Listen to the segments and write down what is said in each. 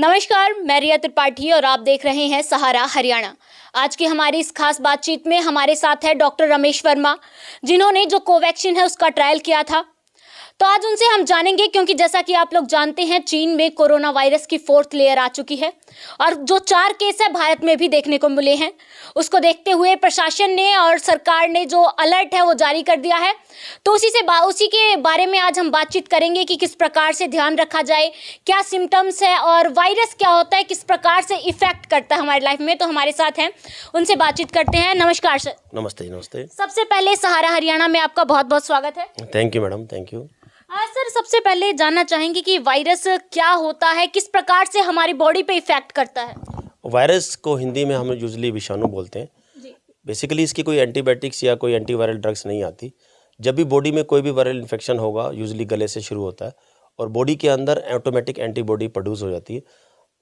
नमस्कार, मैं रिया त्रिपाठी और आप देख रहे हैं सहारा हरियाणा। आज की हमारी इस खास बातचीत में हमारे साथ है डॉक्टर रमेश वर्मा, जिन्होंने जो कोवैक्सीन है उसका ट्रायल किया था। तो आज उनसे हम जानेंगे, क्योंकि जैसा कि आप लोग जानते हैं चीन में कोरोना वायरस की 4th लेयर आ चुकी है और जो 4 केस है भारत में भी देखने को मिले हैं। उसको देखते हुए प्रशासन ने और सरकार ने जो अलर्ट है वो जारी कर दिया है। तो उसी के बारे में आज हम बातचीत करेंगे कि किस प्रकार से ध्यान रखा जाए, क्या सिम्टम्स है और वायरस क्या होता है, किस प्रकार से इफेक्ट करता है हमारी लाइफ में। तो हमारे साथ हैं, उनसे बातचीत करते हैं। नमस्कार सर। नमस्ते। नमस्ते। सबसे पहले सहारा हरियाणा में आपका बहुत बहुत स्वागत है। Thank you madam, thank you. Sir, सबसे पहले जानना चाहेंगे कि वायरस क्या होता है, किस प्रकार से हमारी बॉडी पे इफेक्ट करता है। वायरस को हिंदी में हम यूजुअली विषाणु बोलते हैं जी। बेसिकली इसकी कोई एंटीबायोटिक्स या कोई एंटीवायरल ड्रग्स नहीं आती। जब भी बॉडी में कोई भी वायरल इन्फेक्शन होगा, यूजुअली गले से शुरू होता है और बॉडी के अंदर ऑटोमेटिक एंटीबॉडी प्रोड्यूस हो जाती है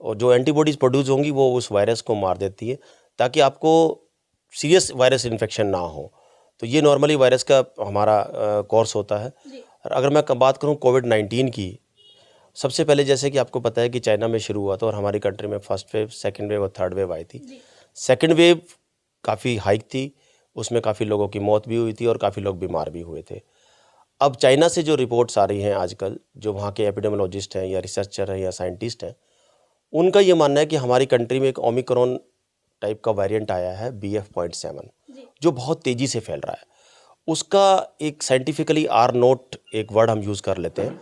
और जो एंटीबॉडीज प्रोड्यूस होंगी वो उस वायरस को मार देती है ताकि आपको सीरियस वायरस इन्फेक्शन ना हो। तो ये नॉर्मली वायरस का हमारा कोर्स होता है। अगर मैं बात करूं कोविड-19 की, सबसे पहले जैसे कि आपको पता है कि चाइना में शुरू हुआ था और हमारी कंट्री में फर्स्ट वेव, सेकंड वेव और थर्ड वेव आई थी। सेकंड वेव काफ़ी हाइक थी, उसमें काफ़ी लोगों की मौत भी हुई थी और काफ़ी लोग बीमार भी हुए थे। अब चाइना से जो रिपोर्ट्स आ रही हैं आजकल, जो वहाँ के एपिडेमियोलॉजिस्ट हैं या रिसर्चर हैं या साइंटिस्ट हैं, उनका ये मानना है कि हमारी कंट्री में एक ओमिक्रॉन टाइप का वेरिएंट आया है BF.7, जो बहुत तेज़ी से फैल रहा है। उसका एक साइंटिफिकली R0 एक वर्ड हम यूज़ कर लेते हैं।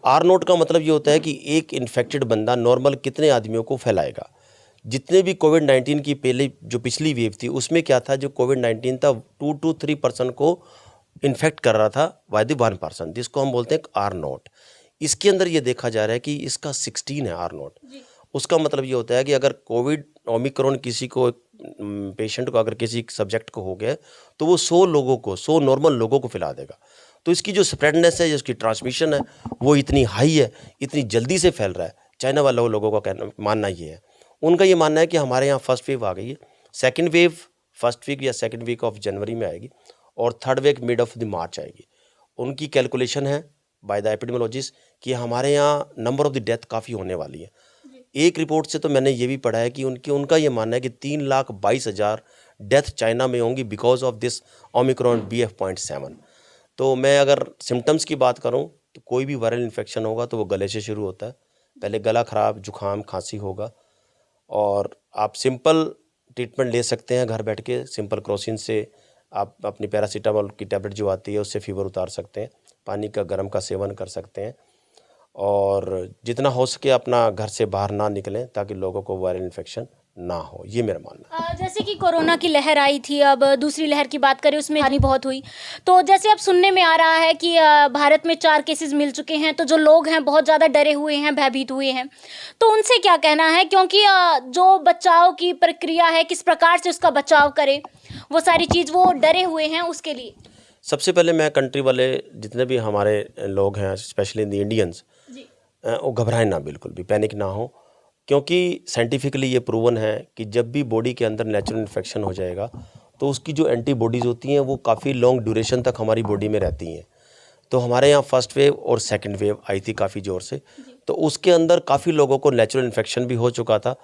R0 का मतलब ये होता है कि एक इन्फेक्टेड बंदा नॉर्मल कितने आदमियों को फैलाएगा। जितने भी कोविड-19 की पहले जो पिछली वेव थी उसमें क्या था, जो कोविड-19 था 2 to 3% को इन्फेक्ट कर रहा था बाय द 1%, जिसको हम बोलते हैं R0। इसके अंदर ये देखा जा रहा है कि इसका 16 है R0। उसका मतलब ये होता है कि अगर कोविड ओमिक्रॉन किसी को पेशेंट को अगर किसी सब्जेक्ट को हो गया तो वो 100 नॉर्मल लोगों को फैला देगा। तो इसकी जो स्प्रेडनेस है, इसकी ट्रांसमिशन है, वो इतनी हाई है, इतनी जल्दी से फैल रहा है। चाइना वाले लोगों का कहना मानना ये है, उनका ये मानना है कि हमारे यहाँ फर्स्ट वेव आ गई है, सेकेंड वेव फर्स्ट वीक या सेकेंड वीक ऑफ जनवरी में आएगी और third week mid of the March आएगी। उनकी कैलकुलेशन है बाय द एपिडेमियोलॉजिस्ट कि हमारे यहाँ नंबर ऑफ द डेथ काफ़ी होने वाली है। एक रिपोर्ट से तो मैंने ये भी पढ़ा है कि उनका ये मानना है कि 3,22,000 डेथ चाइना में होंगी because of this Omicron BF.7। तो मैं अगर सिम्टम्स की बात करूं तो कोई भी वायरल इन्फेक्शन होगा तो वो गले से शुरू होता है। पहले गला ख़राब, जुकाम, खांसी होगा और आप सिंपल ट्रीटमेंट ले सकते हैं घर बैठ के। सिंपल क्रोसिन से आप अपनी पैरासीटामोल की टैबलेट जो आती है उससे फीवर उतार सकते हैं। पानी का गर्म का सेवन कर सकते हैं और जितना हो सके अपना घर से बाहर ना निकलें ताकि लोगों को वायरल इन्फेक्शन ना हो। ये मेरा मानना है। जैसे कि कोरोना की लहर आई थी, अब दूसरी लहर की बात करें उसमें हानि बहुत हुई। तो जैसे अब सुनने में आ रहा है कि भारत में 4 केसेस मिल चुके हैं, तो जो लोग हैं बहुत ज़्यादा डरे हुए हैं, भयभीत हुए हैं। तो उनसे क्या कहना है, क्योंकि जो बचाव की प्रक्रिया है, किस प्रकार से उसका बचाव करें, वो सारी चीज़ वो डरे हुए हैं उसके लिए। सबसे पहले मैं कंट्री वाले जितने भी हमारे लोग हैं, स्पेशली द इंडियंस, वो घबराएं ना, बिल्कुल भी पैनिक ना हो, क्योंकि साइंटिफिकली ये प्रूवन है कि जब भी बॉडी के अंदर नेचुरल इन्फेक्शन हो जाएगा तो उसकी जो एंटीबॉडीज़ होती हैं वो काफ़ी लॉन्ग ड्यूरेशन तक हमारी बॉडी में रहती हैं। तो हमारे यहाँ फर्स्ट वेव और सेकंड वेव आई थी काफ़ी ज़ोर से, तो उसके अंदर काफ़ी लोगों को नेचुरल इन्फेक्शन भी हो चुका था।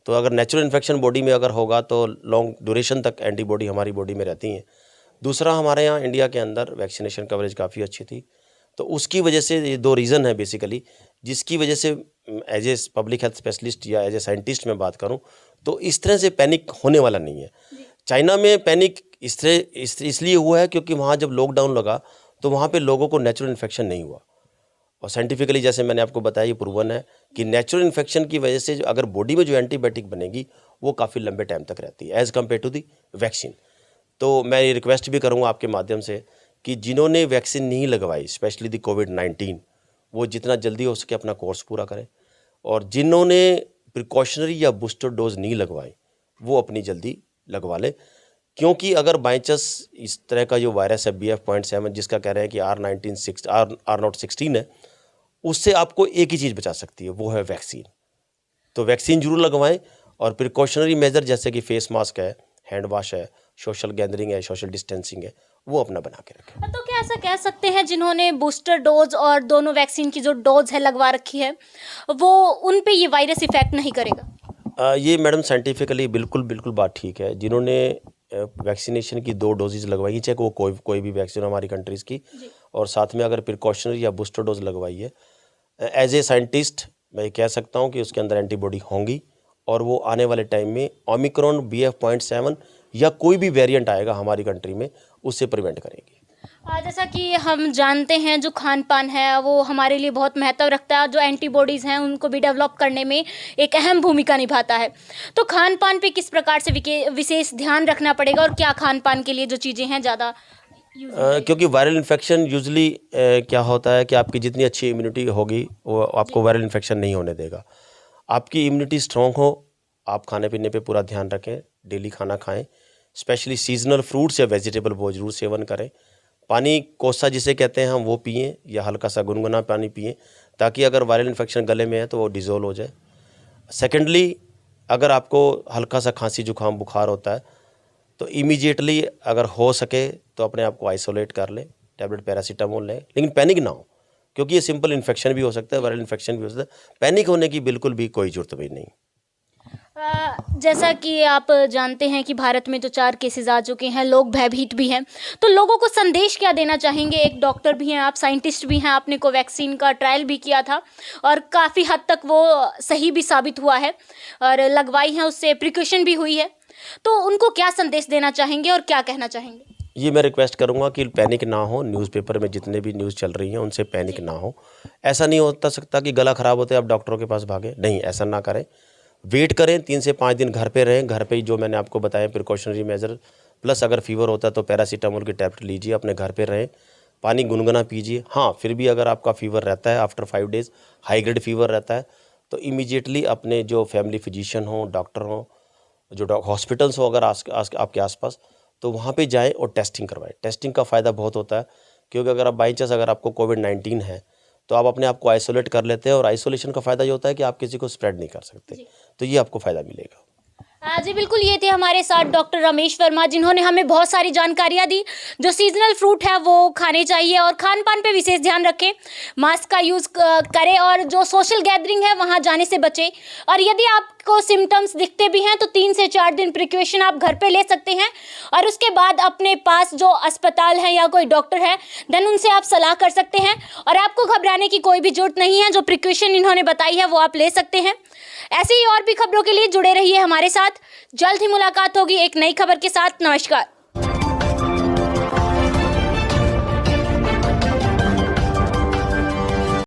तो अगर नेचुरल इन्फेक्शन बॉडी में अगर होगा तो लॉन्ग ड्यूरेशन तक एंटीबॉडी हमारी बॉडी में रहती हैं। दूसरा, हमारे यहाँ इंडिया के अंदर वैक्सीनेशन कवरेज काफ़ी अच्छी थी, तो उसकी वजह से ये 2 रीज़न है बेसिकली, जिसकी वजह से as a public health specialist या एज ए साइंटिस्ट मैं बात करूं तो इस तरह से पैनिक होने वाला नहीं है। चाइना में पैनिक इसलिए हुआ है क्योंकि वहाँ जब लॉकडाउन लगा तो वहाँ पे लोगों को नेचुरल इन्फेक्शन नहीं हुआ और साइंटिफिकली जैसे मैंने आपको बताया ये प्रूवन है कि नेचुरल इन्फेक्शन की वजह से अगर बॉडी में जो एंटीबायोटिक बनेगी वो काफ़ी लंबे टाइम तक रहती है as compared to the vaccine. तो मैं ये रिक्वेस्ट भी करूँगा आपके माध्यम से कि जिन्होंने वैक्सीन नहीं लगवाई, स्पेशली दी कोविड-19, वो जितना जल्दी हो सके अपना कोर्स पूरा करें और जिन्होंने प्रिकॉशनरी या बूस्टर डोज नहीं लगवाई वो अपनी जल्दी लगवा लें, क्योंकि अगर बाई चांस इस तरह का जो वायरस है BF.7 जिसका कह रहे हैं कि R016 है, उससे आपको एक ही चीज़ बचा सकती है, वो है वैक्सीन। तो वैक्सीन जरूर लगवाएं और प्रिकॉशनरी मेजर जैसे कि फेस मास्क है, हैंड वॉश है, सोशल गैदरिंग है, सोशल डिस्टेंसिंग है, वो अपना बना के रखें। तो क्या ऐसा कह सकते हैं जिन्होंने बूस्टर डोज और दोनों वैक्सीन की जो डोज है लगवा रखी है, वो उन पे ये वायरस इफेक्ट नहीं करेगा? ये मैडम साइंटिफिकली बिल्कुल बिल्कुल बात ठीक है। जिन्होंने वैक्सीनेशन की 2 डोजेज़ लगवाई, चाहे वो कोई भी वैक्सीन हो हमारी कंट्रीज़ की, और साथ में अगर प्रिकॉशनरी या बूस्टर डोज लगवाई है, एज ए साइंटिस्ट मैं कह सकता हूँ कि उसके अंदर एंटीबॉडी होंगी और वो आने वाले टाइम में ओमिक्रॉन BF.7 या कोई भी वेरिएंट आएगा हमारी कंट्री में, उससे प्रिवेंट करेंगी। जैसा कि हम जानते हैं जो खान पान है वो हमारे लिए बहुत महत्व रखता है, जो एंटीबॉडीज़ हैं उनको भी डेवलप करने में एक अहम भूमिका निभाता है। तो खान पान पे किस प्रकार से विशेष ध्यान रखना पड़ेगा और क्या खान पान के लिए जो चीज़ें हैं ज़्यादा क्योंकि वायरल इन्फेक्शन यूजली क्या होता है कि आपकी जितनी अच्छी इम्यूनिटी होगी वो आपको वायरल इन्फेक्शन नहीं होने देगा। आपकी इम्यूनिटी स्ट्रॉन्ग हो, आप खाने पीने पे पूरा ध्यान रखें, डेली खाना खाएं, स्पेशली सीजनल फ्रूट्स या वेजिटेबल वो जरूर सेवन करें। पानी कोसा जिसे कहते हैं हम वो पिएं या हल्का सा गुनगुना पानी पिएं, ताकि अगर वायरल इन्फेक्शन गले में है तो वो डिज़ोल्व हो जाए। सेकेंडली, अगर आपको हल्का सा खांसी जुकाम बुखार होता है तो इमीडिएटली अगर हो सके तो अपने आप को आइसोलेट कर लें, टैबलेट पैरासीटामोल लें, लेकिन पैनिक ना हो, क्योंकि ये सिंपल इन्फेक्शन भी हो सकता है, वायरल इन्फेक्शन भी हो सकता है। पैनिक होने की बिल्कुल भी कोई ज़रूरत भी नहीं। जैसा कि आप जानते हैं कि भारत में जो 4 केसेस आ चुके हैं, लोग भयभीत भी हैं, तो लोगों को संदेश क्या देना चाहेंगे? एक डॉक्टर भी हैं आप, साइंटिस्ट भी हैं, आपने कोवैक्सीन का ट्रायल भी किया था और काफ़ी हद तक वो सही भी साबित हुआ है और लगवाई है, उससे प्रिकॉशन भी हुई है, तो उनको क्या संदेश देना चाहेंगे और क्या कहना चाहेंगे? ये मैं रिक्वेस्ट करूंगा कि पैनिक ना हो। न्यूज़पेपर में जितने भी न्यूज़ चल रही हैं उनसे पैनिक ना हो। ऐसा नहीं होता सकता कि गला ख़राब होते आप डॉक्टरों के पास भागें, नहीं, ऐसा ना करें। वेट करें, 3 से 5 दिन घर पे रहें। घर पे ही जो मैंने आपको बताया प्रिकॉशनरी मेजर, प्लस अगर फीवर होता है तो पैरासीटामोल की टैबलेट लीजिए, अपने घर पे रहें, पानी गुनगुना पीजिए। हाँ, फिर भी अगर आपका फीवर रहता है after 5 days, high grade fever रहता है, तो इमीडिएटली अपने जो फैमिली फिजिशियन हो, डॉक्टर हो, जो हॉस्पिटल्स हो अगर आपके आसपास, तो वहाँ पे जाएं और टेस्टिंग करवाएं। टेस्टिंग का फ़ायदा बहुत होता है, क्योंकि अगर आप बाई चांस अगर आपको कोविड-19 है तो आप अपने आप को आइसोलेट कर लेते हैं, और आइसोलेशन का फ़ायदा ये होता है कि आप किसी को स्प्रेड नहीं कर सकते, तो ये आपको फ़ायदा मिलेगा। जी बिल्कुल, ये थे हमारे साथ डॉक्टर रमेश वर्मा, जिन्होंने हमें बहुत सारी जानकारियाँ दी। जो सीजनल फ्रूट है वो खाने चाहिए और खान पान पे विशेष ध्यान रखें, मास्क का यूज़ करें और जो सोशल गैदरिंग है वहाँ जाने से बचें। और यदि आपको सिम्टम्स दिखते भी हैं तो 3 से 4 दिन प्रिकॉशन आप घर पे ले सकते हैं और उसके बाद अपने पास जो अस्पताल है या कोई डॉक्टर है देन उनसे आप सलाह कर सकते हैं और आपको घबराने की कोई भी ज़रूरत नहीं है। जो प्रिकॉशन इन्होंने बताई है वो आप ले सकते हैं। ऐसे ही और भी खबरों के लिए जुड़े रहिए हमारे साथ। जल्द ही मुलाकात होगी एक नई खबर के साथ। नमस्कार।